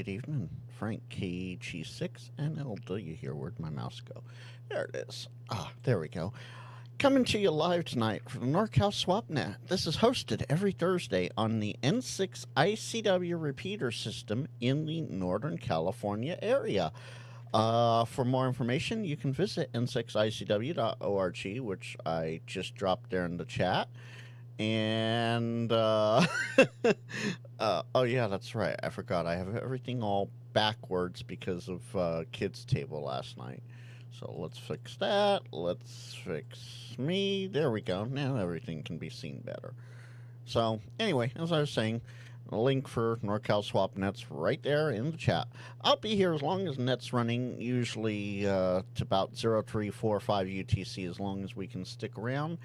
Good evening, Frank KG6 and LW here. Where'd my mouse go? There it is. There we go. Coming to you live tonight from the NorCal SwapNet. This is hosted every Thursday on the N6ICW Repeater system in the Northern California area. For more information, you can visit n6icw.org, which I just dropped there in the chat. And, oh yeah, that's right. I forgot. I have everything all backwards because of kids' table last night. So let's fix that. Let's fix me. There we go. Now everything can be seen better. So anyway, as I was saying, a link for NorCal SwapNet's right there in the chat. I'll be here as long as net's running, usually to about 0345 UTC, as long as we can stick around.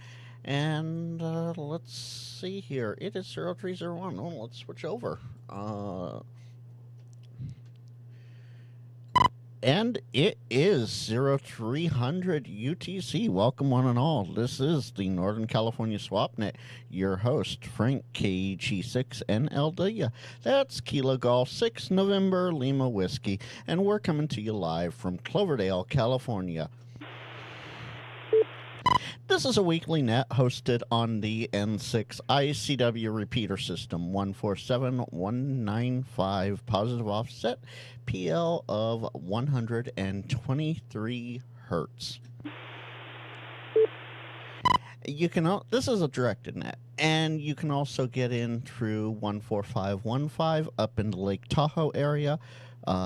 And let's see here. It is 0301. Oh, let's switch over. And it is 0300 UTC. Welcome, one and all. This is the Northern California SwapNet. Your host, Frank KG6 NLW. That's Kilo Golf 6 November Lima Whiskey. And we're coming to you live from Cloverdale, California. This is a weekly net hosted on the N6ICW Repeater system, 147195, positive offset, PL of 123 hertz. You can this is a directed net, and you can also get in through 14515 up in the Lake Tahoe area,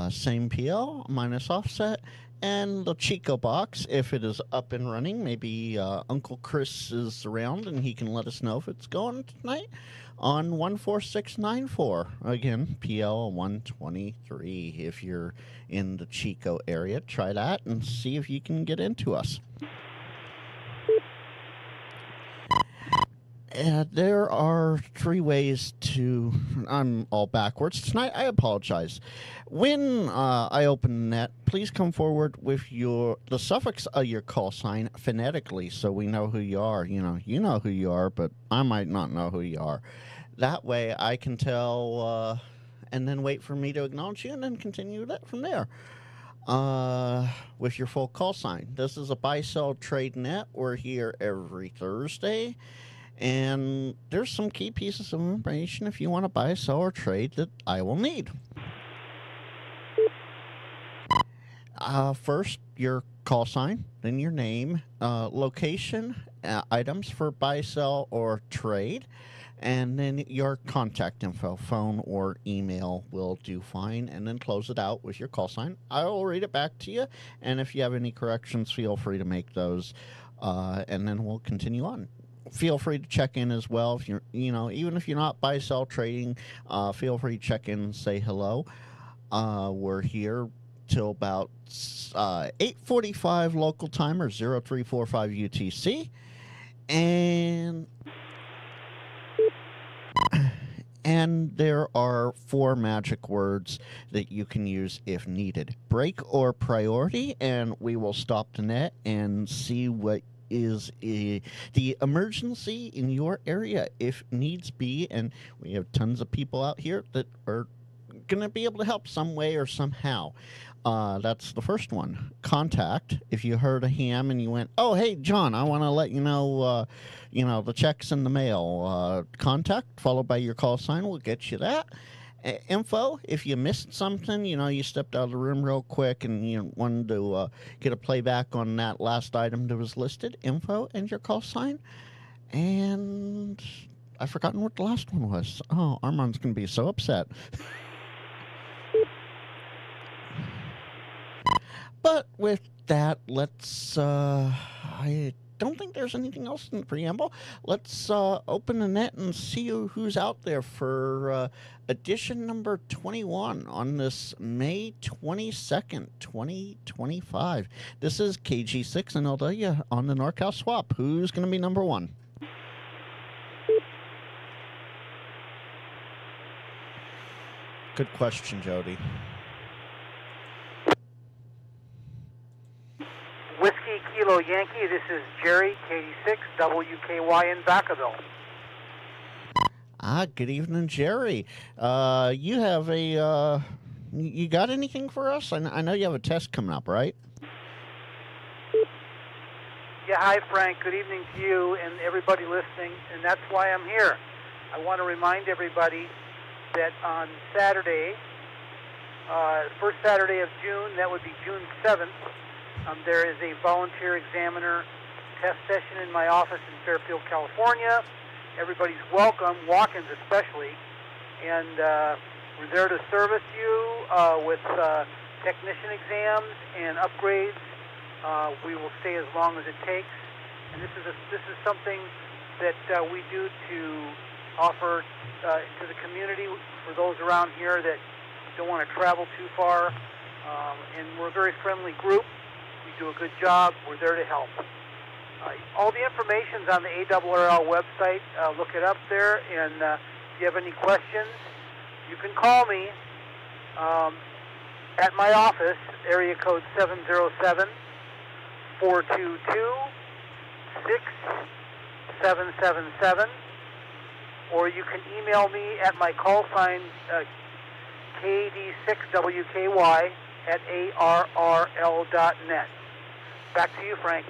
same PL minus offset. And the Chico box, if it is up and running, maybe Uncle Chris is around and he can let us know if it's going tonight on 14694. Again, PL 123. If you're in the Chico area, try that and see if you can get into us. There are three ways to... I'm all backwards tonight. I apologize. When I open the net, please come forward with the suffix of your call sign phonetically so we know who you are. You know who you are, but I might not know who you are. That way I can tell and then wait for me to acknowledge you and then continue that from there. With your full call sign. This is a buy-sell trade net. We're here every Thursday. And there's some key pieces of information if you want to buy, sell, or trade that I will need. First, your call sign, then your name, location, items for buy, sell, or trade, and then your contact info, phone or email will do fine, and then close it out with your call sign. I will read it back to you, and if you have any corrections, feel free to make those, and then we'll continue on. Feel free to check in as well. If you're, even if you're not buy, sell, trading, feel free to check in and say hello. We're here till about 8:45 local time, or 0345 UTC. And there are 4 magic words that you can use if needed. Break or priority, and we will stop the net and see what is the emergency in your area if needs be, and we have tons of people out here that are going to be able to help some way or somehow. That's the first one. Contact. If you heard a ham and you went, oh, hey, John, I want to let you know, the check's in the mail. Contact, followed by your call sign, will get you that. Info, if you missed something, you stepped out of the room real quick and you wanted to get a playback on that last item that was listed, info and your call sign. And I've forgotten what the last one was. Oh, Armand's going to be so upset. But with that, let's, I don't think there's anything else in the preamble. Let's open the net and see who's out there for edition number 21 on this May 22nd, 2025. This is KG6 and LW on the NorCal Swap. Who's going to be number 1? Good question, Jody. Whiskey Kilo Yankee, this is Jerry, KD6, WKY in Vacaville. Good evening, Jerry. You have a You got anything for us? I know you have a test coming up, right? Yeah, hi, Frank. Good evening to you and everybody listening, and that's why I'm here. I want to remind everybody that on Saturday, first Saturday of June, that would be June 7th, there is a volunteer examiner test session in my office in Fairfield, California. Everybody's welcome, walk-ins especially, and we're there to service you with technician exams and upgrades. We will stay as long as it takes, and this is something that we do to offer to the community for those around here that don't want to travel too far. And we're a very friendly group. We do a good job. We're there to help. All the information's on the ARRL website. Look it up there, and if you have any questions, you can call me at my office, area code 707-422-6777, or you can email me at my call sign, KD6WKY at ARRL.net. Back to you, Frank.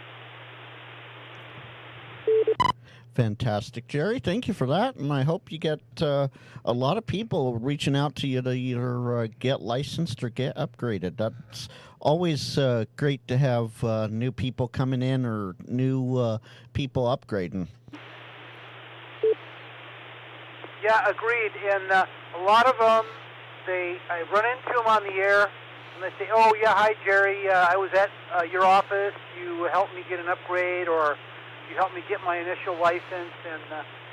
Fantastic, Jerry. Thank you for that, and I hope you get a lot of people reaching out to you to either get licensed or get upgraded. That's always great to have new people coming in or new people upgrading. Yeah, agreed. And a lot of them, I run into them on the air, and they say, "Oh, yeah, hi, Jerry. I was at your office. You helped me get an upgrade, or you helped me get my initial license." And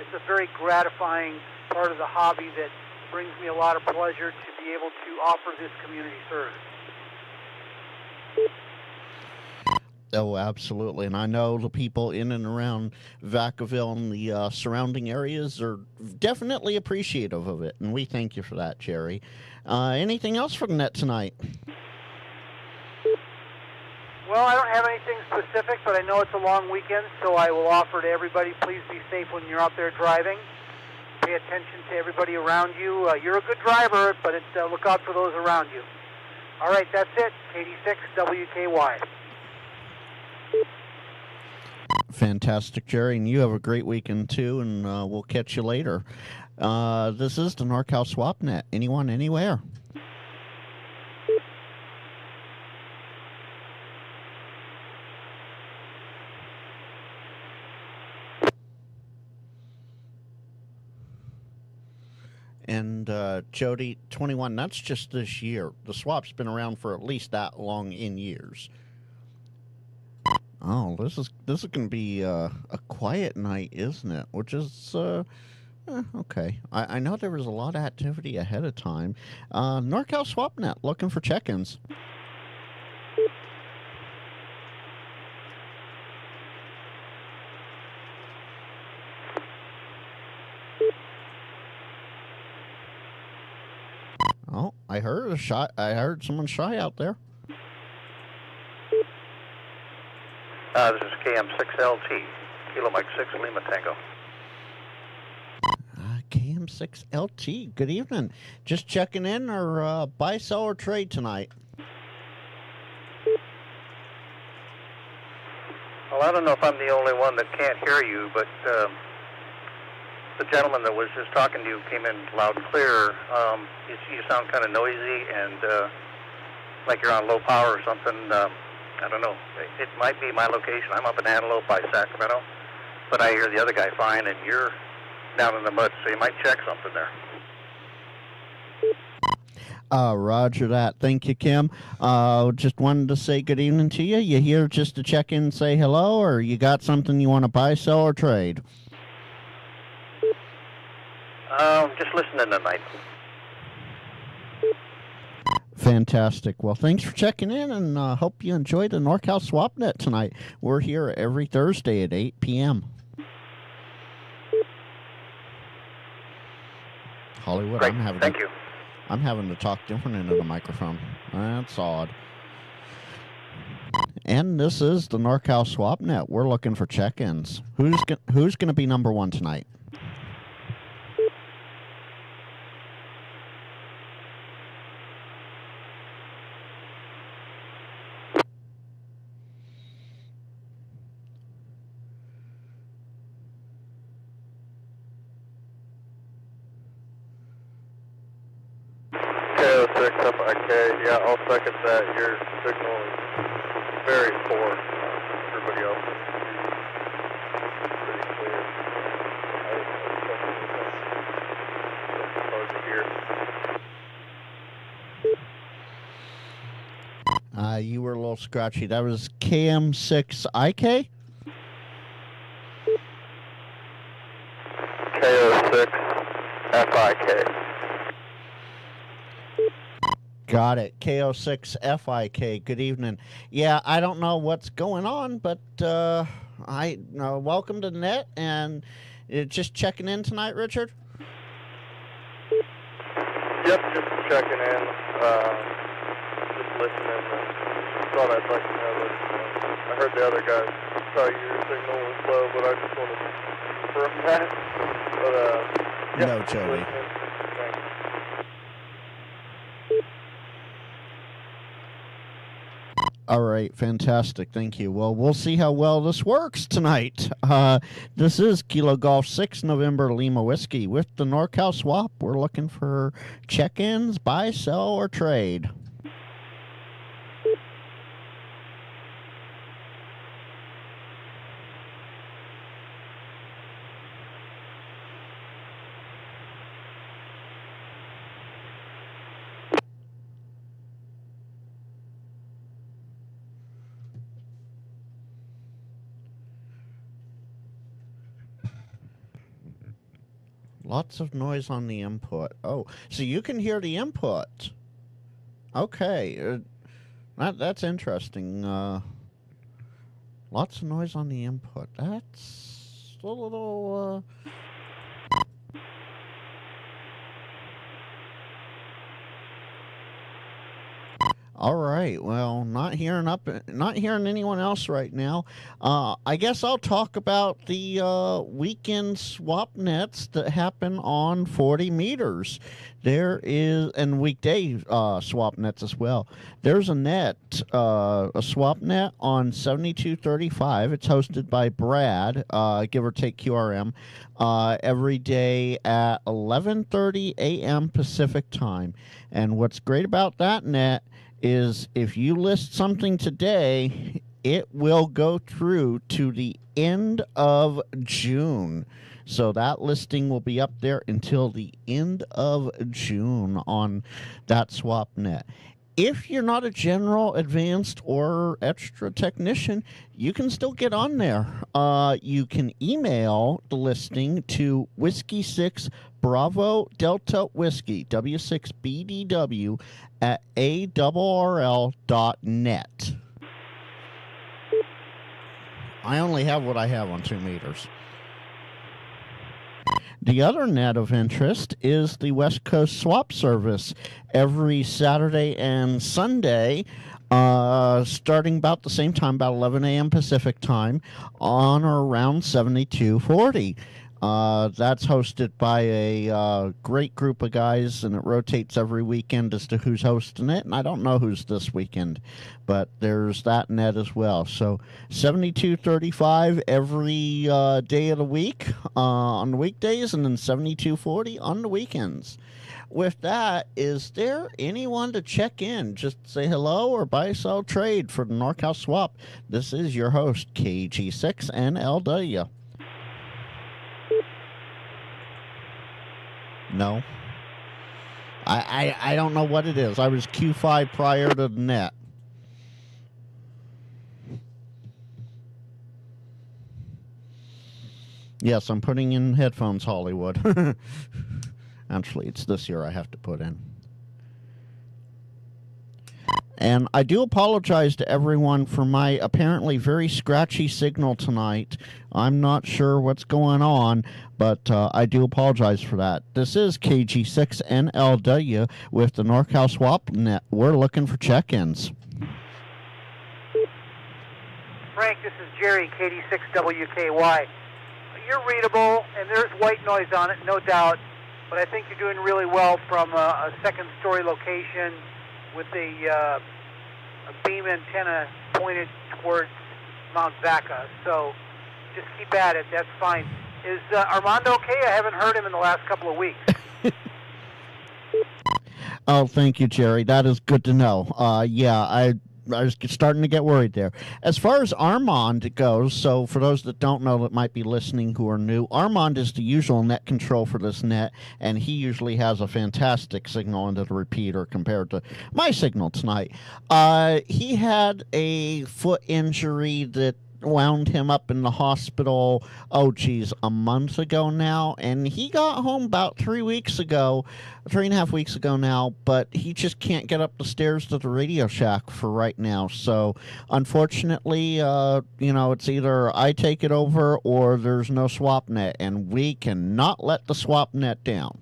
it's a very gratifying part of the hobby that brings me a lot of pleasure to be able to offer this community service. Oh, absolutely. And I know the people in and around Vacaville and the surrounding areas are definitely appreciative of it. And we thank you for that, Jerry. Anything else from net tonight? Well, I don't have anything specific, but I know it's a long weekend, so I will offer to everybody, please be safe when you're out there driving. Pay attention to everybody around you. You're a good driver, but look out for those around you. All right, that's it. KD6WKY. Fantastic, Jerry, and you have a great weekend too, and we'll catch you later. This is the NorCal SwapNet. Anyone, anywhere. And Jody, 21, that's just this year. The swap's been around for at least that long in years. Oh, this is going to be a quiet night, isn't it? Which is okay. I know there was a lot of activity ahead of time. NorCal SwapNet looking for check-ins. Oh, I heard a shot. I heard someone shy out there. This is KM6LT, Kilo Mike 6 Lima Tango. KM6LT, good evening. Just checking in, or buy, sell, or trade tonight? Well, I don't know if I'm the only one that can't hear you, but the gentleman that was just talking to you came in loud and clear. You sound kind of noisy and like you're on low power or something. I don't know. It might be my location. I'm up in Antelope by Sacramento, but I hear the other guy fine, and you're down in the mud, so you might check something there. Roger that. Thank you, Kim. Just wanted to say good evening to you. You here just to check in and say hello, or you got something you want to buy, sell, or trade? Just listening tonight. Fantastic. Well, thanks for checking in, and hope you enjoyed the NorCal SwapNet tonight. We're here every Thursday at 8 p.m. Hollywood, Great. Thank you. I'm having to talk different into the microphone. That's odd. And this is the NorCal SwapNet. We're looking for check-ins. Who's going to be number one tonight? N6ICW. Yeah, I'll second that. Your signal is very poor. Everybody else is pretty clear. It's hard to hear. You were a little scratchy. That was KM6IK? KO6FIK. Got it. KO6FIK. Good evening. Yeah, I don't know what's going on, but welcome to the net, and just checking in tonight, Richard? Yep, just checking in. Just listening. Thought I'd let you know that I heard the other guys tell you your signal was low, but I just wanted to confirm that. But, yeah, No, Jody. Thanks. All right, fantastic. Thank you. Well, we'll see how well this works tonight. This is Kilo Golf 6 November Lima Whiskey with the NorCal Swap. We're looking for check-ins, buy, sell, or trade. Lots of noise on the input. Oh, so you can hear the input. Okay. That's interesting. Lots of noise on the input. That's a little... All right. Well, not hearing anyone else right now. I guess I'll talk about the weekend swap nets that happen on 40 meters. There is, and weekday swap nets as well. There's a net, a swap net on 7235. It's hosted by Brad, give or take QRM, every day at 11:30 a.m. Pacific time. And what's great about that net is if you list something today, it will go through to the end of June. So that listing will be up there until the end of June on that swap net. If you're not a general, advanced, or extra technician, you can still get on there. You can email the listing to Whiskey 6 Bravo Delta Whiskey, W6BDW, at ARRL.net. I only have what I have on 2 meters. The other net of interest is the West Coast Swap Service every Saturday and Sunday, starting about the same time, about 11 a.m. Pacific time, on or around 7240. That's hosted by a great group of guys, and it rotates every weekend as to who's hosting it. And I don't know who's this weekend, but there's that net as well. So 7235 every day of the week on the weekdays, and then 7240 on the weekends. With that, is there anyone to check in? Just say hello or buy, sell, trade for the NorCal Swap. This is your host, KG6NLW. No. I don't know what it is. I was Q5 prior to the net. Yes, I'm putting in headphones, Hollywood. Actually, it's this year I have to put in. And I do apologize to everyone for my apparently very scratchy signal tonight. I'm not sure what's going on, but I do apologize for that. This is KG6NLW with the NorCal Swap Net. We're looking for check-ins. Frank, this is Jerry, KD6WKY. You're readable, and there's white noise on it, no doubt, but I think you're doing really well from a second-story location with a beam antenna pointed towards Mount Vaca. So just keep at it. That's fine. Is Armando okay? I haven't heard him in the last couple of weeks. Oh, thank you, Jerry. That is good to know. Yeah, I was starting to get worried there. As far as Armand goes, so for those that don't know that might be listening who are new, Armand is the usual net control for this net, and he usually has a fantastic signal into the repeater compared to my signal tonight. He had a foot injury that wound him up in the hospital, oh geez, a month ago now, and he got home about 3 weeks ago, 3.5 weeks ago now, but he just can't get up the stairs to the Radio Shack for right now. So unfortunately, it's either I take it over or there's no swap net, and we cannot let the swap net down.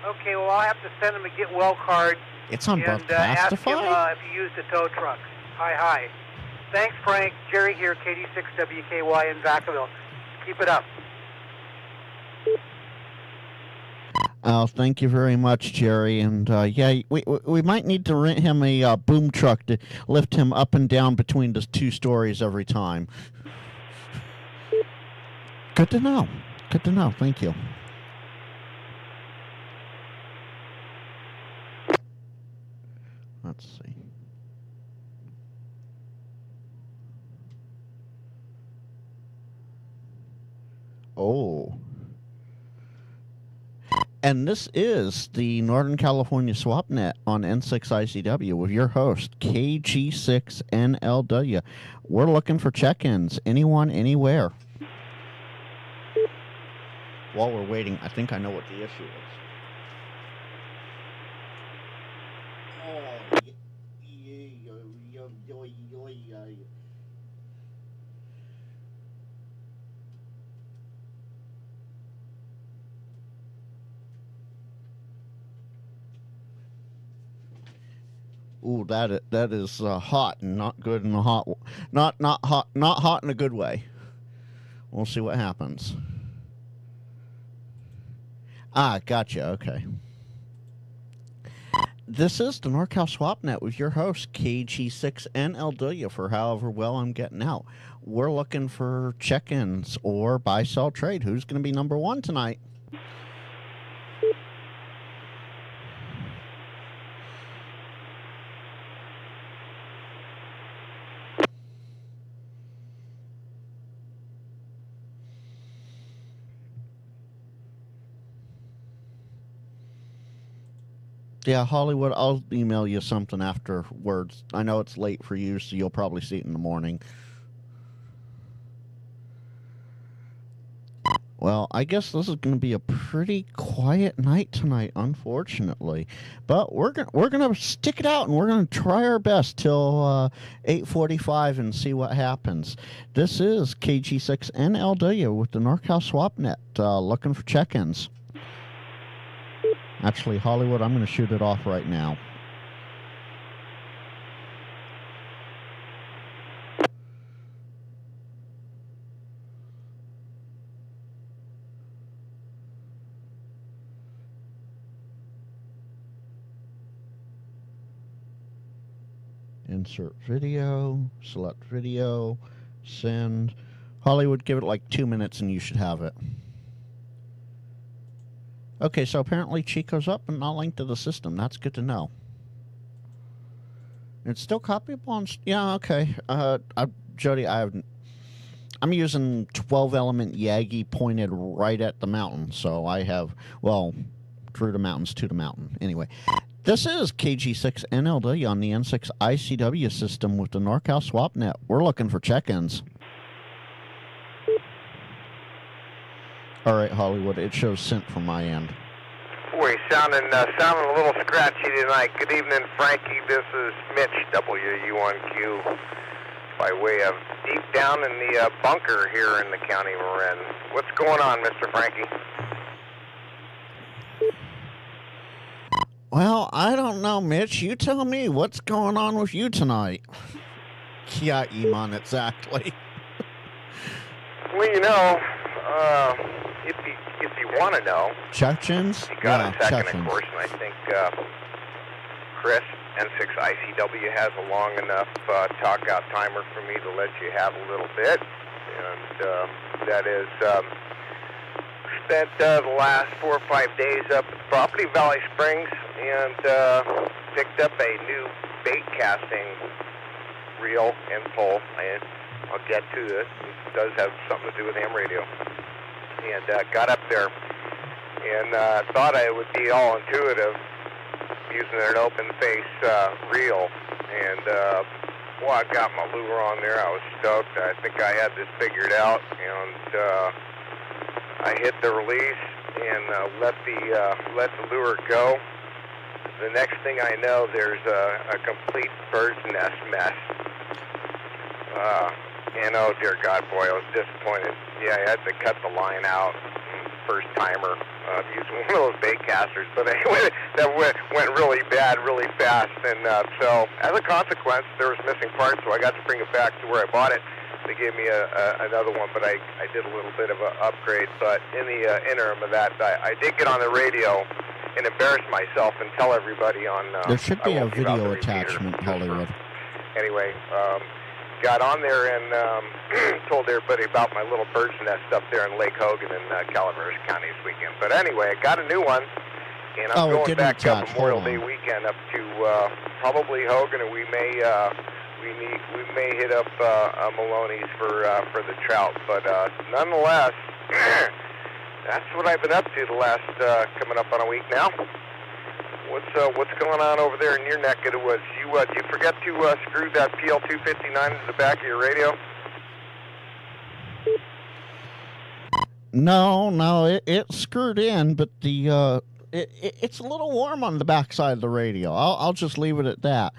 Okay, well, I'll have to send him a get well card. It's on and ask him if he used a tow truck. Hi. Thanks, Frank. Jerry here, KD6WKY in Vacaville. Keep it up. Thank you very much, Jerry. And we might need to rent him a boom truck to lift him up and down between the 2 stories every time. Good to know. Thank you. Let's see. Oh. And this is the Northern California SwapNet on N6ICW with your host, KG6NLW. We're looking for check-ins, anyone, anywhere. While we're waiting, I think I know what the issue is. Ooh, that is hot and not good in a hot, not hot in a good way. We'll see what happens. Gotcha. Okay. This is the NorCal SwapNet with your host, KG6NLW, for however well I'm getting out. We're looking for check-ins or buy, sell, trade. Who's going to be number 1 tonight? Yeah, Hollywood, I'll email you something afterwards. I know it's late for you, so you'll probably see it in the morning. Well, I guess this is going to be a pretty quiet night tonight, unfortunately. But we're gonna stick it out, and we're going to try our best till 8:45 and see what happens. This is KG6NLW with the NorCal SwapNet, looking for check-ins. Actually, Hollywood, I'm going to shoot it off right now. Insert video, select video, send. Hollywood, give it like 2 minutes and you should have it. Okay, so apparently Chico's up and not linked to the system. That's good to know. It's still copyable on... Yeah, okay. Jody, I'm using 12-element Yagi pointed right at the mountain. So I have, well, through the mountains to the mountain. Anyway, this is KG6NLW on the N6ICW system with the NorCal SwapNet. We're looking for check-ins. All right, Hollywood, it shows sent from my end. Boy, sounding a little scratchy tonight. Good evening, Frankie. This is Mitch, WU1Q, by way of deep down in the bunker here in the county we're in. What's going on, Mr. Frankie? Well, I don't know, Mitch. You tell me what's going on with you tonight. Yeah, Iman, exactly. Well, you know, if you want to know, Chechens? you got a second, Chechens. of course, and I think Chris, N6ICW, has a long enough talk-out timer for me to let you have a little bit, and that is spent the last 4 or 5 days up at the property, Valley Springs, and picked up a new bait casting reel and pole. And I'll get to this. It does have something to do with ham radio. And got up there and thought I would be all intuitive using an open-face reel. And, well, I got my lure on there. I was stoked. I think I had this figured out. And I hit the release and let the lure go. The next thing I know, there's a complete bird's nest mess. And oh dear God, boy, I was disappointed. Yeah, I had to cut the line out. First timer using one of those bait casters, but anyway, that went really bad, really fast. And so, as a consequence, there was missing parts, so I got to bring it back to where I bought it. They gave me another one, but I did a little bit of an upgrade. But in the interim of that, I did get on the radio and embarrass myself and tell everybody on... there should be a video attachment, Hollywood. Anyway, got on there and told everybody about my little bird's nest up there in Lake Hogan in Calaveras County this weekend. But anyway, I got a new one, and I'm going back up Memorial Day weekend up to probably Hogan, and we may hit up Maloney's for the trout. But nonetheless, that's what I've been up to the last coming up on a week now. What's going on over there in your neck of the woods? Did you forget to screw that PL259 into the back of your radio? No, it's screwed in, but it's a little warm on the backside of the radio. I'll just leave it at that.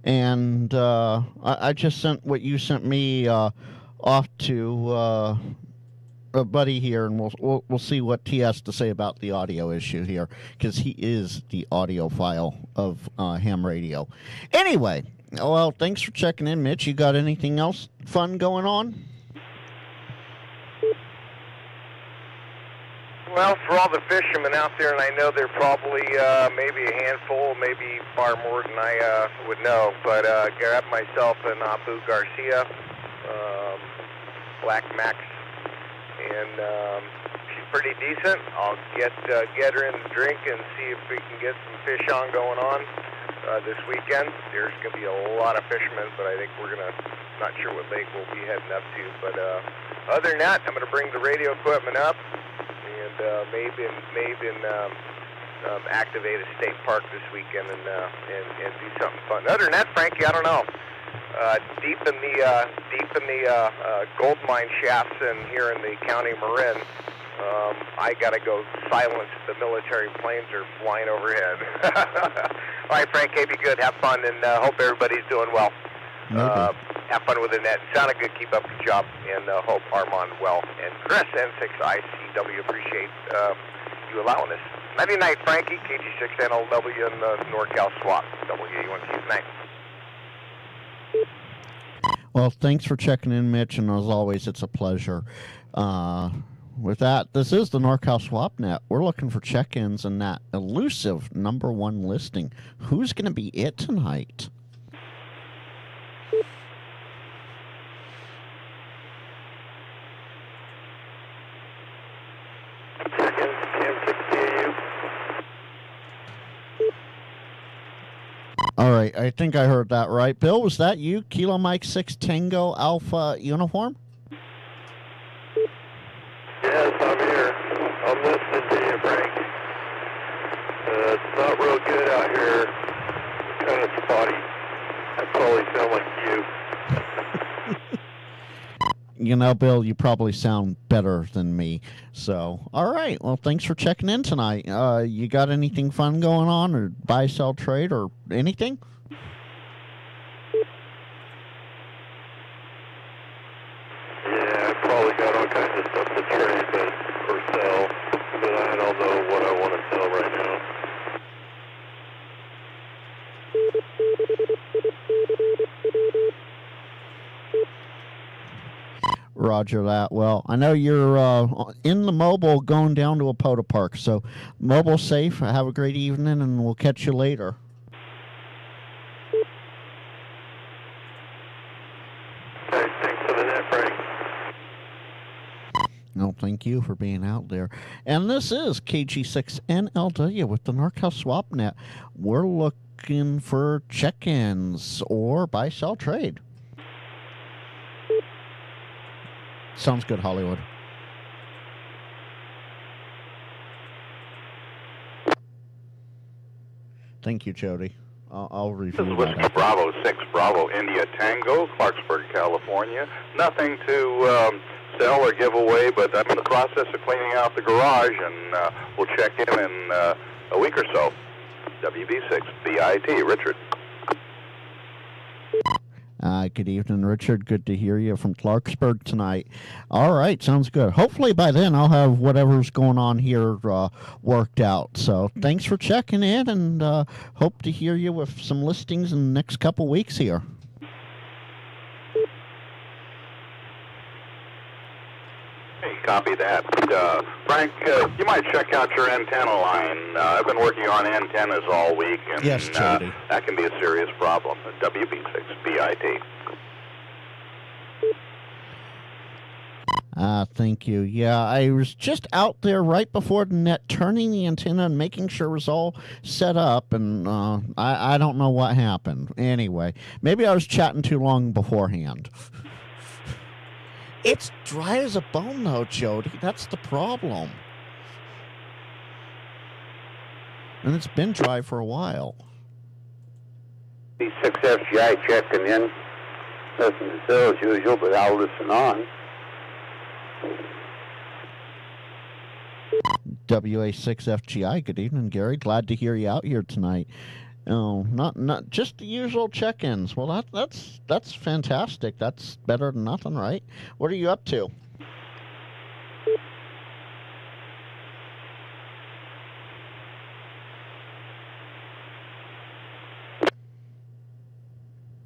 And I just sent what you sent me off to a buddy here, and we'll see what he has to say about the audio issue here, because he is the audiophile of ham radio. Anyway, well, thanks for checking in, Mitch. You got anything else fun going on? Well, for all the fishermen out there, and I know they're probably maybe a handful, maybe far more than I would know, but grabbed myself an Abu Garcia, Black Max, and she's pretty decent. I'll get her in the drink and see if we can get some fish on going on this weekend. There's going to be a lot of fishermen, but I think not sure what lake we'll be heading up to. But other than that, I'm going to bring the radio equipment up and maybe activate a state park this weekend and do something fun. Other than that, Frankie, I don't know. Deep in the gold mine shafts here in the county Marin, I gotta go silence the military planes are flying overhead. All right, Frank, be good. Have fun, and hope everybody's doing well. Have fun with the net. Sounded good. Keep up the job, and hope Armand well. And Chris, N6ICW, appreciate you allowing us. Nighty night, Frankie. KG6NLW and NorCal Swap. WU1Q night. Well, thanks for checking in, Mitch, and as always, it's a pleasure. With that, this is the NorCal SwapNet. We're looking for check-ins in that elusive #1 listing. Who's going to be it tonight? All right, I think I heard that right. Bill, was that you? Kilo Mike 6 Tango Alpha uniform? Yes, I'm here. I'm listening to you, Frank. It's not real good out here. It's kind of spotty. I probably sound like you. You know, Bill, you probably sound better than me. So, all right. Well, thanks for checking in tonight. You got anything fun going on, or buy, sell, trade, or anything? Yeah, I probably got all kinds of stuff to trade, but or sell. But I don't know what I want to sell right now. Roger that. Well, I know you're in the mobile going down to a Poda Park, so mobile safe. Have a great evening, and we'll catch you later. Thanks for the net, Frank. No, thanks. thank you for being out there. And this is KG6NLW with the NorCal SwapNet. We're looking for check-ins or buy-sell trade. Sounds good, Hollywood. Thank you, Jody. I'll review This is that. Whiskey Bravo 6 Bravo India Tango, Clarksburg, California. Nothing to sell or give away, but I'm in the process of cleaning out the garage, and we'll check in a week or so. WB6 BIT, Richard. Good evening, Richard. Good to hear you from Clarksburg tonight. All right, sounds good. Hopefully by then I'll have whatever's going on here worked out. So thanks for checking in, and hope to hear you with some listings in the next couple weeks here. Hey, copy that. Frank, you might check out your antenna line. I've been working on antennas all week, and yes, Jody. That can be a serious problem. WB6 BIT. Thank you. Yeah, I was just out there right before the net, turning the antenna and making sure it was all set up, and I don't know what happened. Anyway, maybe I was chatting too long beforehand. It's dry as a bone, though, Jody. That's the problem. And it's been dry for a while. B6FGI checking in. Nothing to sell as usual, but I'll listen on. WA6FGI, good evening, Gary. Glad to hear you out here tonight. Oh, not just the usual check-ins. Well, that's fantastic. That's better than nothing, right? What are you up to?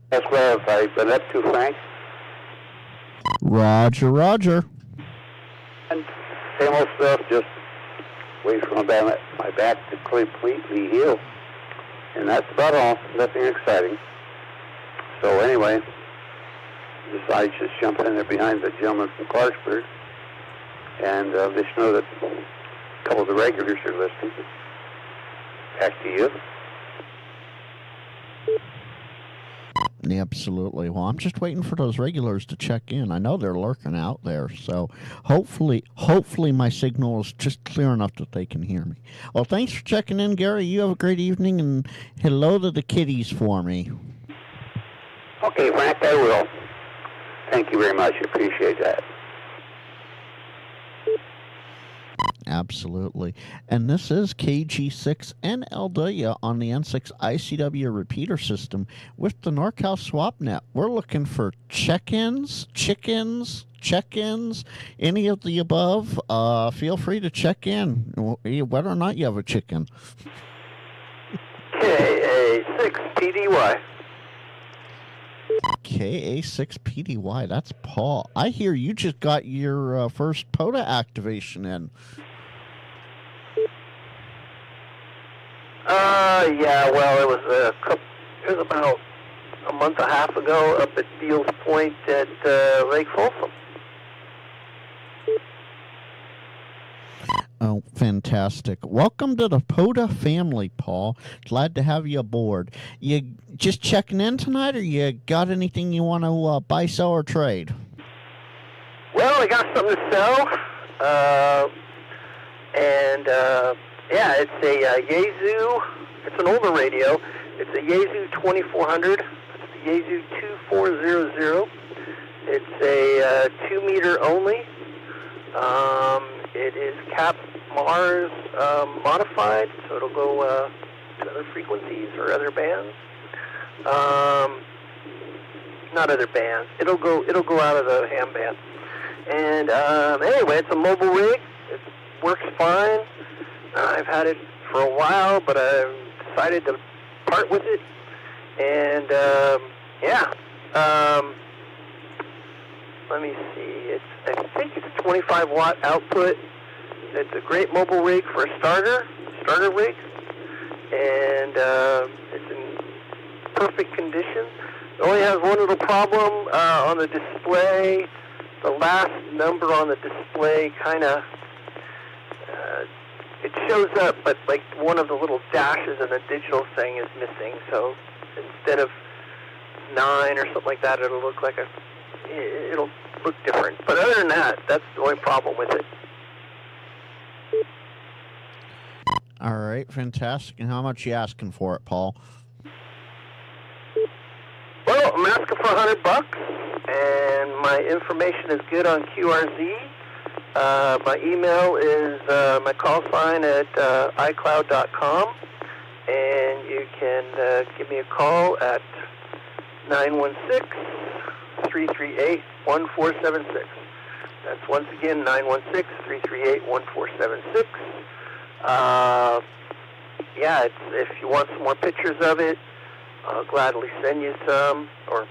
That's what I've been up to, Frank. Roger. And same old stuff, just wait for my back to completely heal. And that's about all. Nothing exciting. So anyway, decided just jump in there behind the gentleman from Clarksburg and let you know that a couple of the regulars are listening. Back to you. Absolutely. Well, I'm just waiting for those regulars to check in. I know they're lurking out there, so hopefully my signal is just clear enough that they can hear me. Well, thanks for checking in, Gary. You have a great evening, and hello to the kiddies for me. Okay, Frank, I will. Thank you very much. Appreciate that. Absolutely. And this is KG6NLW on the N6ICW Repeater system with the NorCal SwapNet. We're looking for check-ins, chickens, check-ins, any of the above. Feel free to check in, whether or not you have a chicken. KA6PDY. KA6PDY, that's Paul. I hear you just got your first POTA activation in. Yeah, well, it was about a month and a half ago up at Beals Point at Lake Folsom. Oh, fantastic. Welcome to the POTA family, Paul. Glad to have you aboard. You just checking in tonight, or you got anything you want to buy, sell, or trade? Well, I got something to sell. Yeah, it's a Yaesu. It's an older radio. It's a Yaesu 2400. It's the Yaesu 2400. It's a 2-meter only. It is Cap Mars modified, so it'll go to other frequencies or other bands. Not other bands. It'll go out of the ham band. And anyway, it's a mobile rig. It works fine. I've had it for a while, but I've decided to part with it. And let me see. I think it's 25 watt output. It's a great mobile rig for a starter rig, and it's in perfect condition. It only has one little problem on the display. the last number on the display kind of, it shows up, but like one of the little dashes in the digital thing is missing. So instead of 9 or something like that, it'll look like it'll look different. But other than that, that's the only problem with it. All right, fantastic. And how much are you asking for it, Paul? Well, I'm asking for $100, and my information is good on QRZ. My email is my call sign at iCloud.com, and you can give me a call at 916-338-1476. That's once again 916-338-1476. Yeah, if you want some more pictures of it, I'll gladly send you some, or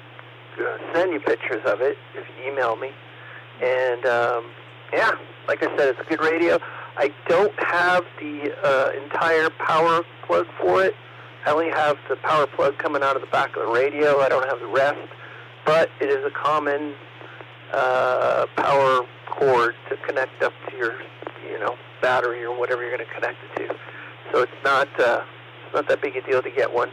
send you pictures of it if you email me. And yeah, like I said, it's a good radio. I don't have the entire power plug for it. I only have the power plug coming out of the back of the radio. I don't have the rest, but it is a common power cord to connect up to your, battery or whatever you're going to connect it to. So it's not that big a deal to get one.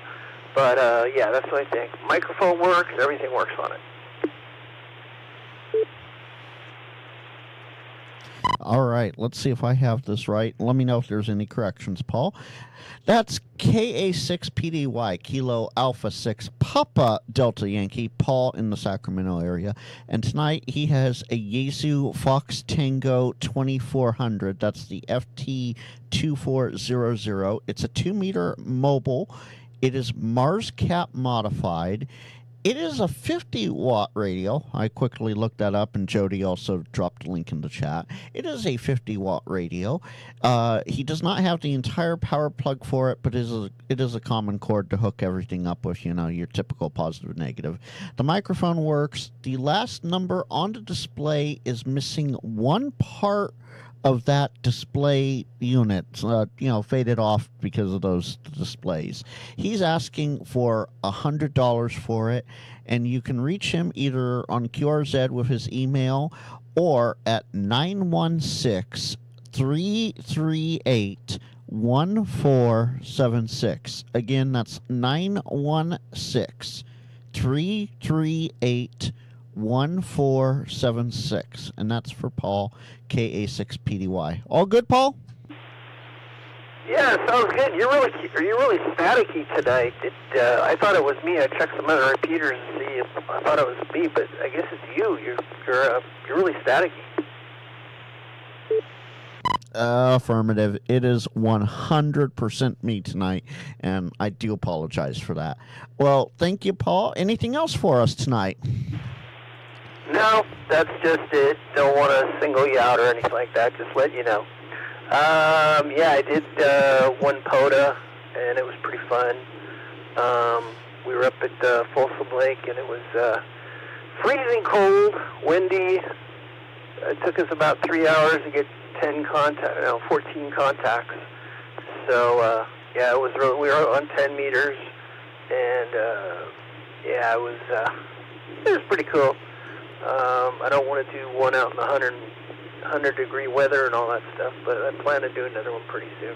But yeah, that's what I think. Microphone works. Everything works on it. All right, let's see if I have this right. Let me know if there's any corrections, Paul. That's KA6PDY, Kilo Alpha 6, Papa Delta Yankee, Paul in the Sacramento area. And tonight he has a Yaesu Fox Tango 2400. That's the FT2400. It's a 2-meter mobile. It is Mars Cap modified. It is a 50-watt radio. I quickly looked that up, and Jody also dropped a link in the chat. It is a 50-watt radio. He does not have the entire power plug for it, but it is a common cord to hook everything up with, your typical positive negative. The microphone works. The last number on the display is missing one part of that display unit, faded off because of those displays. He's asking for $100 for it, and you can reach him either on QRZ with his email or at 916-338-1476. Again, that's 916-338-1476, and that's for Paul, KA6PDY. All good, Paul? Yeah, sounds good. You're really staticky tonight. I thought it was me. I checked some other repeaters to see if I thought it was me, but I guess it's you. You're really staticky. Affirmative. It is 100% me tonight, and I do apologize for that. Well, thank you, Paul. Anything else for us tonight? No, that's just it. Don't want to single you out or anything like that. Just let you know. Yeah, I did one POTA, and it was pretty fun. We were up at Folsom Lake, and it was freezing cold, windy. It took us about 3 hours to get 14 contacts. So, yeah, we were on 10 meters, and yeah, it was pretty cool. I don't want to do one out in the 100-degree weather and all that stuff, but I plan to do another one pretty soon.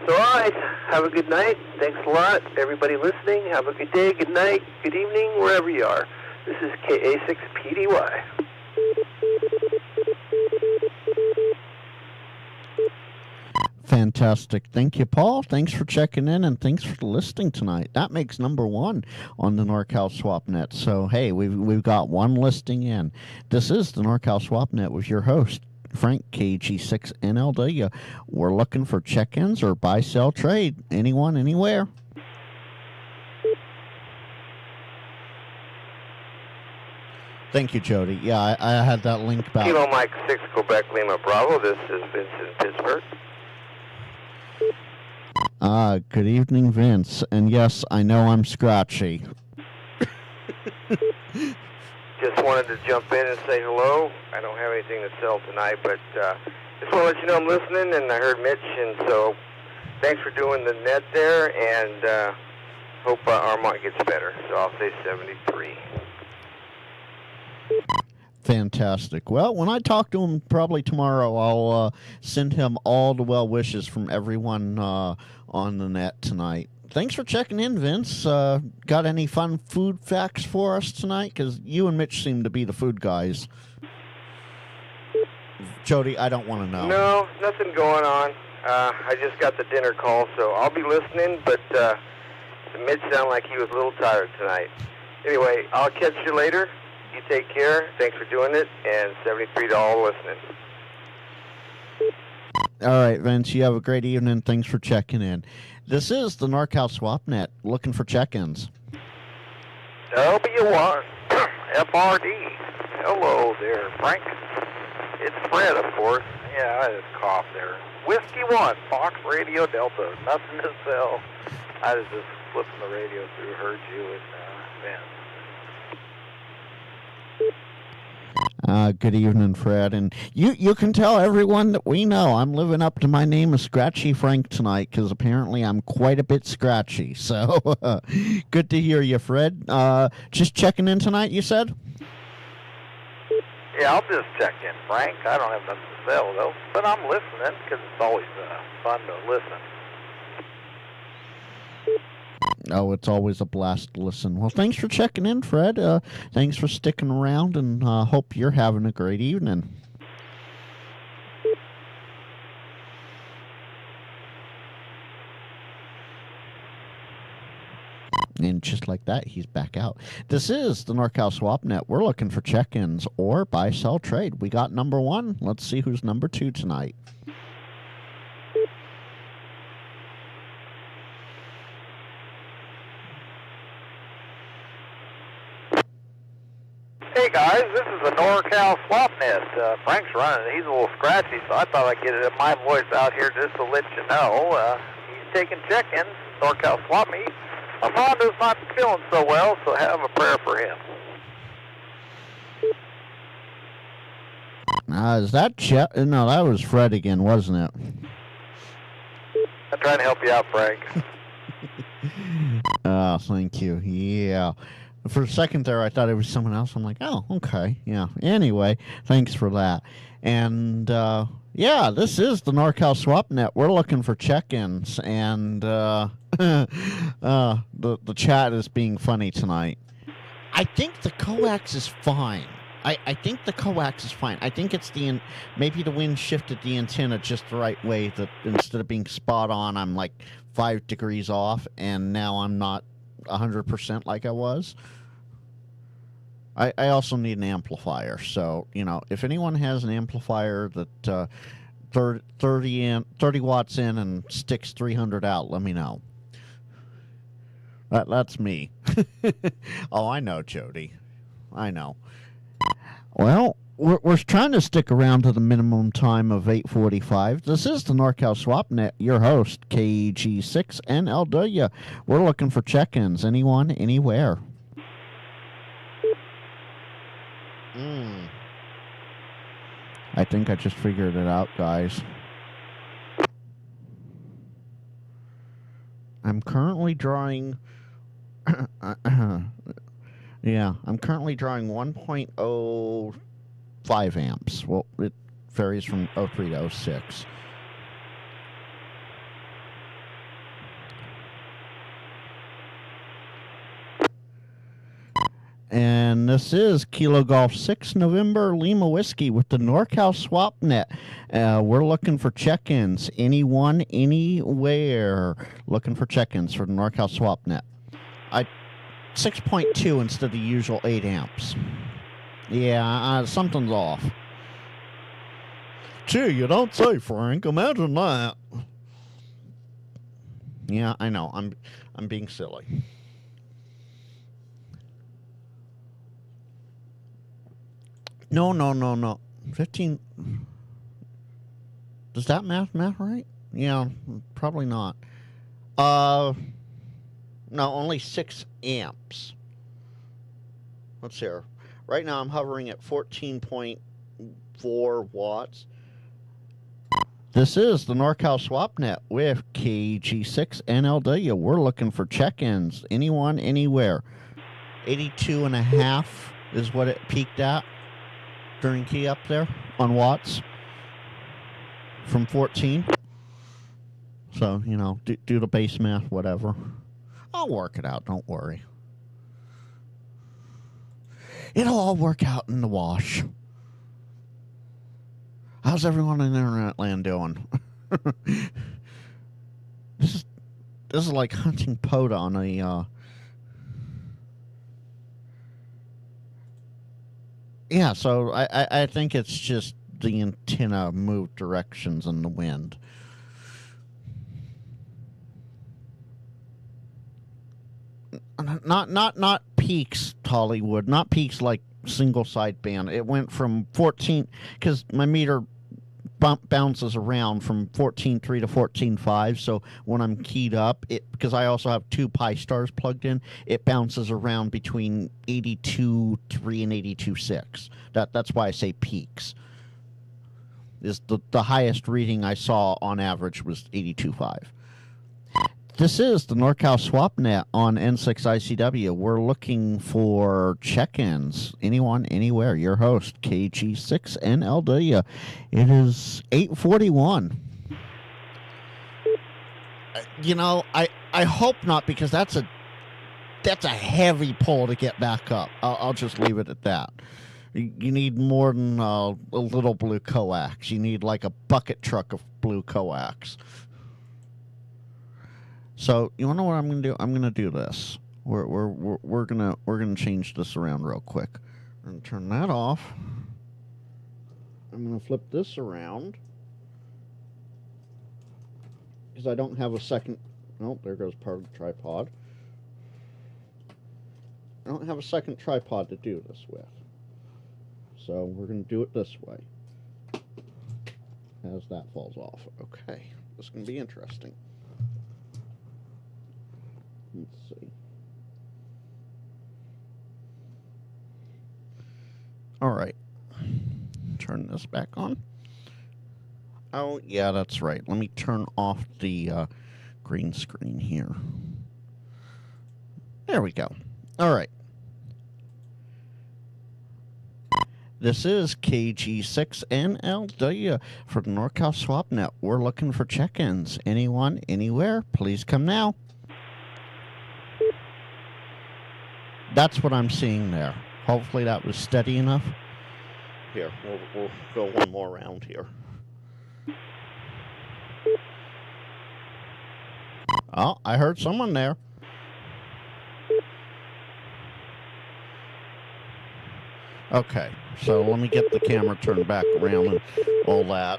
So, all right, have a good night. Thanks a lot, everybody listening. Have a good day, good night, good evening, wherever you are. This is KA6PDY. Fantastic. Thank you, Paul. Thanks for checking in, and thanks for listening tonight. That makes number 1 on the NorCal SwapNet. So, hey, we've got one listing in. This is the NorCal SwapNet with your host, Frank, KG6NLW. We're looking for check-ins or buy, sell, trade. Anyone, anywhere. Thank you, Jody. Yeah, I had that link back. Kilo Mike 6, Quebec Lima Bravo. This is Vincent Pittsburgh. Good evening, Vince. And yes, I know I'm scratchy. Just wanted to jump in and say hello. I don't have anything to sell tonight, but just want to let you know I'm listening, and I heard Mitch, and so thanks for doing the net there, and hope Armand gets better. So I'll say 73. Fantastic. Well, when I talk to him probably tomorrow, I'll send him all the well wishes from everyone on the net tonight. Thanks for checking in, Vince. Got any fun food facts for us tonight? Because you and Mitch seem to be the food guys. Jody, I don't want to know. No, nothing going on. I just got the dinner call, so I'll be listening, but Mitch sounded like he was a little tired tonight. Anyway, I'll catch you later. You take care. Thanks for doing it, and $73 listening. All right, Vince, you have a great evening. Thanks for checking in. This is the NorCal SwapNet, looking for check-ins. W1 FRD. Hello there, Frank. It's Fred, of course. Yeah, I just coughed there. Whiskey 1, Fox Radio Delta. Nothing to sell. I was just flipping the radio through, heard you, and Vince. Good evening, Fred. And you can tell everyone that we know I'm living up to my name of Scratchy Frank tonight because apparently I'm quite a bit scratchy. So good to hear you, Fred. Just checking in tonight, you said? Yeah, I'll just check in, Frank. I don't have nothing to sell, though. But I'm listening because it's always fun to listen. Oh, it's always a blast to listen. Well, thanks for checking in, Fred. Thanks for sticking around, and hope you're having a great evening. And just like that, he's back out. This is the NorCal SwapNet. We're looking for check-ins or buy, sell, trade. We got number 1. Let's see who's number 2 tonight. Hey guys, this is the NorCal SwapNet. Frank's running. He's a little scratchy, so I thought I'd get my voice out here just to let you know. He's taking check-ins, NorCal SwapMeet. Armando's not feeling so well, so have a prayer for him. Is that Chet? No, that was Fred again, wasn't it? I'm trying to help you out, Frank. Oh, thank you. Yeah. For a second there, I thought it was someone else. I'm like, oh, okay. Yeah. Anyway, thanks for that. And, yeah, this is the NorCal SwapNet. We're looking for check-ins, and the chat is being funny tonight. I think the coax is fine. I think the coax is fine. I think it's maybe the wind shifted the antenna just the right way, that instead of being spot on, I'm like 5 degrees off, and now I'm not 100% like I was. I also need an amplifier, so, if anyone has an amplifier that 30 watts in and sticks 300 out, let me know. That's me. Oh, I know, Jody. I know. Well, we're trying to stick around to the minimum time of 8:45. This is the NorCal SwapNet, your host, KG6NLW. We're looking for check-ins. Anyone, anywhere. I think I just figured it out, guys. I'm currently drawing... Yeah, I'm currently drawing 1.05 amps. Well, it varies from 03 to 06. And this is Kilo Golf 6 November Lima Whiskey with the NorCal SwapNet. We're looking for check-ins. Anyone, anywhere. Looking for check-ins for the NorCal SwapNet. 6.2 instead of the usual 8 amps. Yeah, something's off. Gee, you don't say, Frank. Imagine that. Yeah, I know. I'm being silly. No. 15. Does that math right? Yeah, probably not. No, only 6 amps. Let's see here. Right now I'm hovering at 14.4 watts. This is the NorCal SwapNet with KG6NLW. We're looking for check-ins. Anyone, anywhere. 82.5 is what it peaked at. during key up there on watts from 14. So, you know, do the base math, whatever. I'll work it out, don't worry. It'll all work out in the wash. How's everyone in internet land doing? This is like hunting POTA on a yeah, so I think it's just the antenna moved directions in the wind. Not peaks, Hollywood. Not peaks like single sideband. It went from 14, because my meter bounces around from 14.3 to 14.5. So when I'm keyed up, because I also have 2 Pi stars plugged in, it bounces around between 82.3 and 82.6. That's why I say peaks. Is the highest reading I saw on average was 82.5. This is the NorCal SwapNet on N6ICW. We're looking for check-ins. Anyone, anywhere. Your host, KG6NLW. It is 8:41. You know, I hope not, because that's a heavy pull to get back up. I'll just leave it at that. You need more than a little blue coax. You need like a bucket truck of blue coax. So you want to know what I'm gonna do? I'm gonna do this. We're gonna change this around real quick. I'm gonna turn that off. I'm gonna flip this around because I don't have a second. Oh, there goes part of the tripod. I don't have a second tripod to do this with. So we're gonna do it this way. As that falls off. Okay, this is gonna be interesting. Let's see. All right. Turn this back on. Oh, yeah, that's right. Let me turn off the green screen here. There we go. All right. This is KG6NLW for the NorCal SwapNet. We're looking for check-ins. Anyone, anywhere, please come now. That's what I'm seeing there. Hopefully that was steady enough. Here, we'll go one more round here. Oh, I heard someone there. Okay, so let me get the camera turned back around and all that.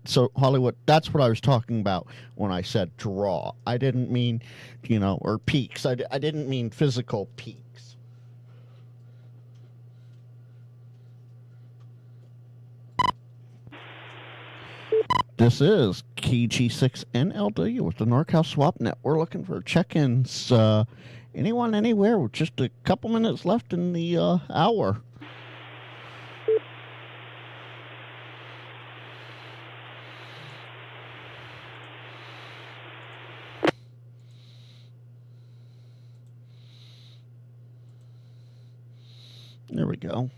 So Hollywood, that's what I was talking about when I said draw. I didn't mean, you know, or peaks. I didn't mean physical peaks. This is KG6NLW with the NorCal SwapNet. We're looking for check-ins. Anyone, anywhere, with just a couple minutes left in the hour. There we go.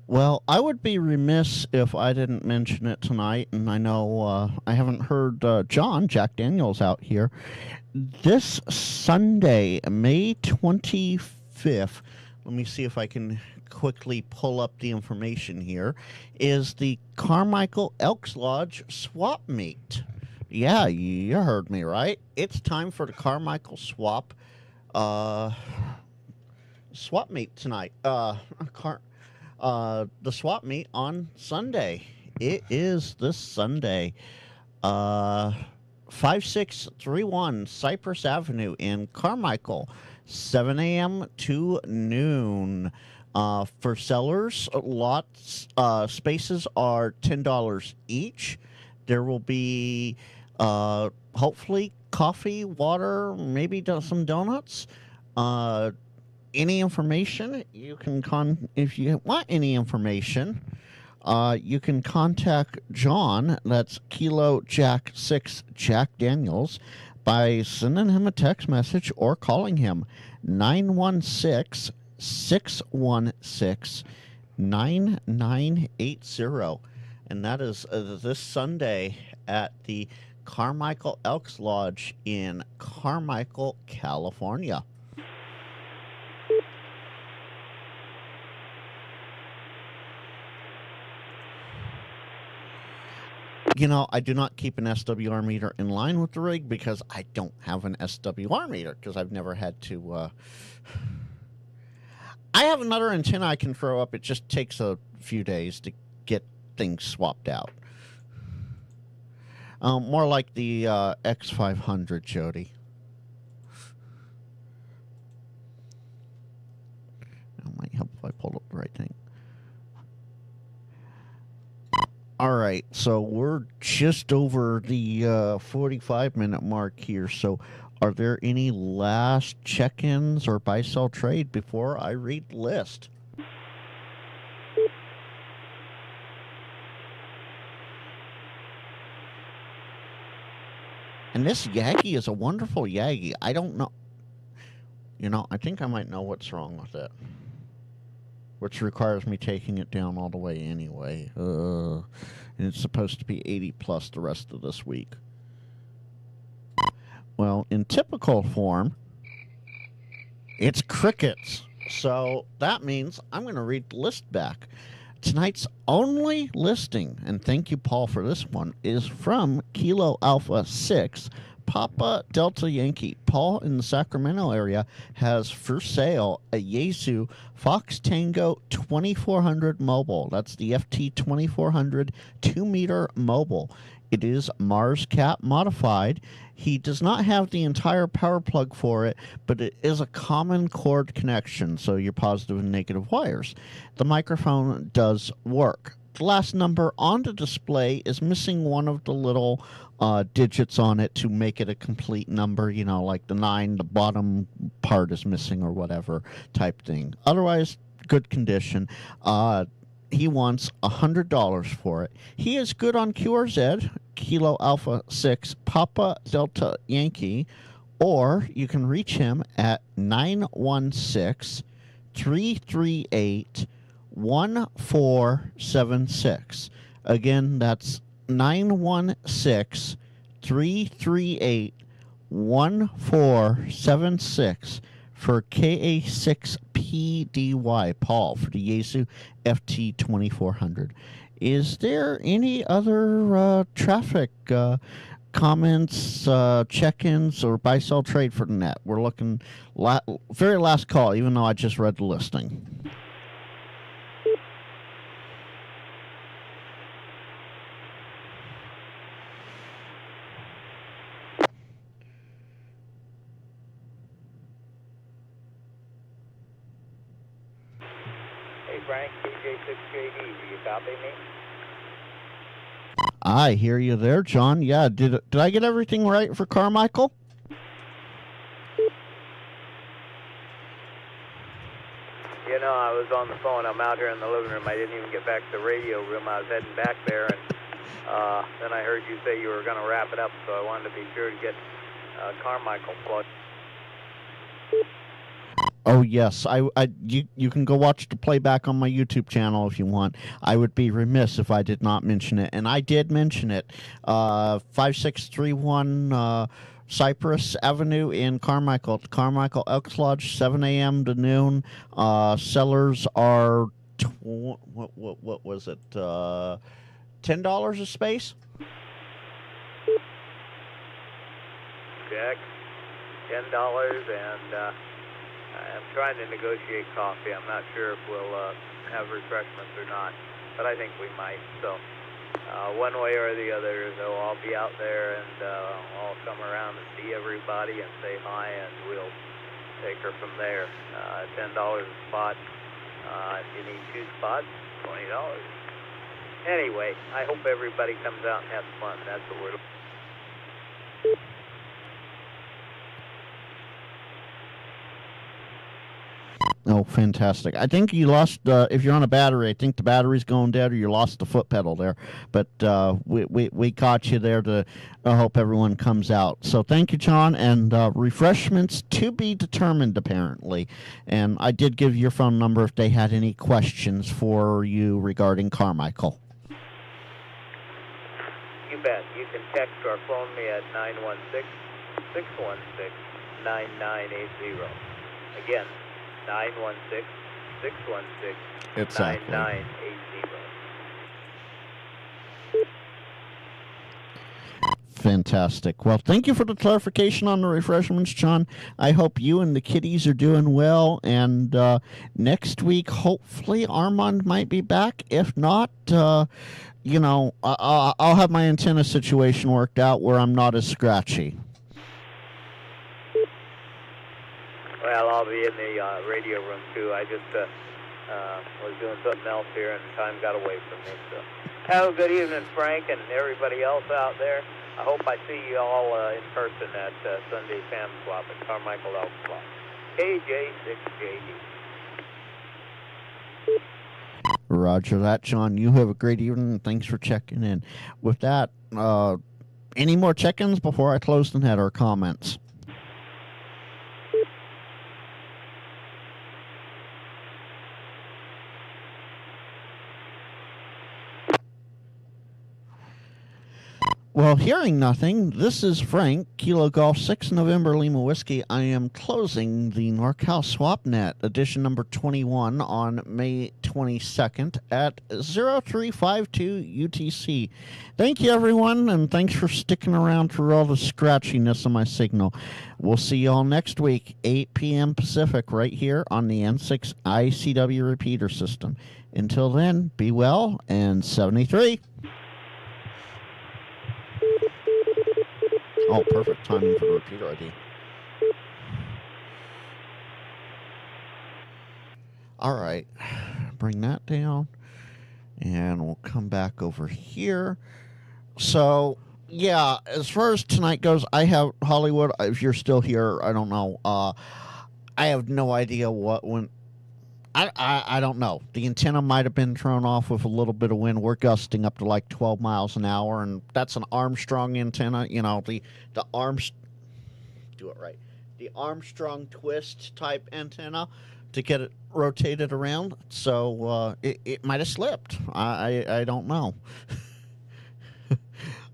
Well, I would be remiss if I didn't mention it tonight, and I know I haven't heard Jack Daniels out here. This Sunday, May 25th, let me see if I can quickly pull up the information here, is the Carmichael Elks Lodge Swap Meet. Yeah, you heard me right. It's time for the Carmichael Swap Meet tonight. The swap meet on Sunday. It is this Sunday. 5631 Cypress Avenue in Carmichael, 7 a.m. to noon. For sellers, lots spaces are $10 each. There will be Hopefully coffee, water, maybe some donuts. Any information you can if you want any information, you can contact John, that's Kilo Jack 6 Jack Daniels, by sending him a text message or calling him 916-616-9980. And that is this Sunday at the Carmichael Elks Lodge in Carmichael, California. You know, I do not keep an SWR meter in line with the rig because I don't have an SWR meter because I've never had to. I have another antenna I can throw up. It just takes a few days to get things swapped out. More like the X500, Jody. That might help if I pulled up the right thing. All right, so we're just over the 45-minute mark here. So are there any last check-ins or buy-sell trade before I read the list? And this Yagi is a wonderful Yagi. I don't know. You know, I think I might know what's wrong with it, which requires me taking it down all the way anyway. And it's supposed to be 80 plus the rest of this week. Well, in typical form, it's crickets. So that means I'm going to read the list back. Tonight's only listing, and thank you, Paul, for this one, is from Kilo Alpha 6, Papa Delta Yankee. Paul in the Sacramento area has for sale a Yaesu Fox Tango 2400 mobile. That's the FT 2400 2-meter mobile. It is Mars Cap modified. He does not have the entire power plug for it, but it is a common cord connection, so your positive and negative wires. The microphone does work. The last number on the display is missing one of the little digits on it to make it a complete number, you know, like the 9, the bottom part is missing or whatever type thing. Otherwise, good condition. He wants $100 for it. He is good on QRZ, Kilo Alpha 6, Papa Delta Yankee, or you can reach him at 916-338-1476. Again, that's 916-338-1476 for KA6PDY, Paul, for the Yaesu FT 2400. Is there any other traffic comments, check-ins, or buy-sell trade for the net? We're looking very last call, even though I just read the listing. Hey, Frank, DJ6JD, do you copy me? I hear you there, John. Yeah, did I get everything right for Carmichael? You know, I was on the phone. I'm out here in the living room. I didn't even get back to the radio room. I was heading back there, and then I heard you say you were going to wrap it up, so I wanted to be sure to get Carmichael plugged. Oh yes, you can go watch the playback on my YouTube channel if you want. I would be remiss if I did not mention it, and I did mention it. 5631 Cypress Avenue in Carmichael, at the Carmichael Elks Lodge, 7 a.m. to noon. Sellers are what was it? $10 a space. Check, $10, and I'm trying to negotiate coffee. I'm not sure if we'll have refreshments or not, but I think we might. So one way or the other, though, I'll be out there, and I'll come around and see everybody and say hi, and we'll take her from there. $10 a spot. If you need 2 spots, $20. Anyway, I hope everybody comes out and has fun. That's what we're looking for. Oh, fantastic. I think you lost, if you're on a battery, I think the battery's going dead or you lost the foot pedal there. But we caught you there to hope everyone comes out. So thank you, John. And refreshments to be determined, apparently. And I did give your phone number if they had any questions for you regarding Carmichael. You bet. You can text or phone me at 916-616-9980. Again, 916-616-9980. Exactly. Fantastic. Well, thank you for the clarification on the refreshments, John. I hope you and the kiddies are doing well. And next week, hopefully, Armand might be back. If not, I'll have my antenna situation worked out where I'm not as scratchy. Well, I'll be in the radio room, too. I just was doing something else here, and time got away from me. So, have a good evening, Frank, and everybody else out there. I hope I see you all in person at Sunday Sam Swap at Carmichael Elk Swap. KJ6JD. Roger that, John. You have a great evening, and thanks for checking in. With that, any more check-ins before I close the net or comments? Well, hearing nothing, this is Frank, Kilo Golf 6 November Lima Whiskey. I am closing the NorCal SwapNet edition number 21 on May 22nd at 0352 UTC. Thank you, everyone, and thanks for sticking around through all the scratchiness of my signal. We'll see you all next week, 8 p.m. Pacific, right here on the N6ICW Repeater system. Until then, be well, and 73. Oh, perfect timing for the repeater ID. All right, bring that down, and we'll come back over here. So, yeah, as far as tonight goes, I have Hollywood. If you're still here, I don't know. I have no idea what went. I don't know. The antenna might have been thrown off with a little bit of wind. We're gusting up to like 12 miles an hour, and that's an Armstrong antenna. You know, the do it right. The Armstrong twist type antenna to get it rotated around. So it might have slipped. I don't know.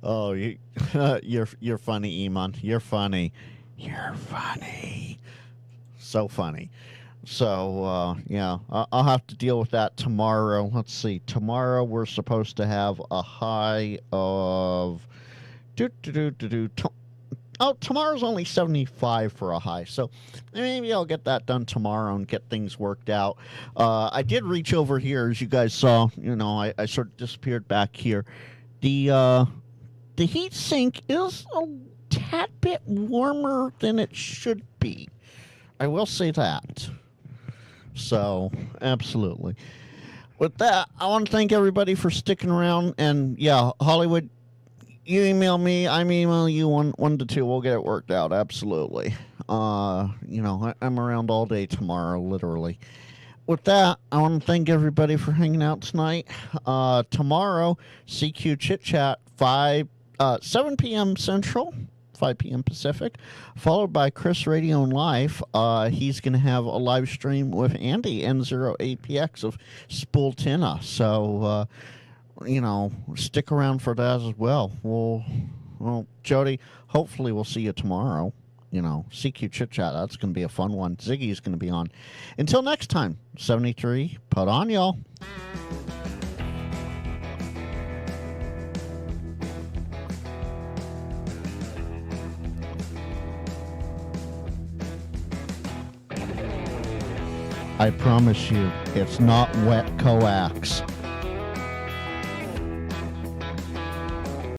Oh, you're funny, Iman. You're funny. You're funny. So funny. So, yeah, I'll have to deal with that tomorrow. Let's see. Tomorrow we're supposed to have a high of... tomorrow's only 75 for a high. So maybe I'll get that done tomorrow and get things worked out. I did reach over here, as you guys saw. You know, I sort of disappeared back here. The heat sink is a tad bit warmer than it should be. I will say that. So, absolutely. With that, I want to thank everybody for sticking around. And, yeah, Hollywood, you email me, I'm email you 1 to 2. We'll get it worked out. Absolutely. I'm around all day tomorrow, literally. With that, I want to thank everybody for hanging out tonight. Tomorrow, CQ Chit Chat, 7 p.m. Central. 5 p.m. Pacific, followed by Chris Radio and Live. He's going to have a live stream with Andy, N0APX of Spooltina. So, stick around for that as well. Well, Jody, hopefully we'll see you tomorrow. CQ Chit Chat, that's going to be a fun one. Ziggy's going to be on. Until next time, 73, put on, y'all. I promise you, it's not wet coax.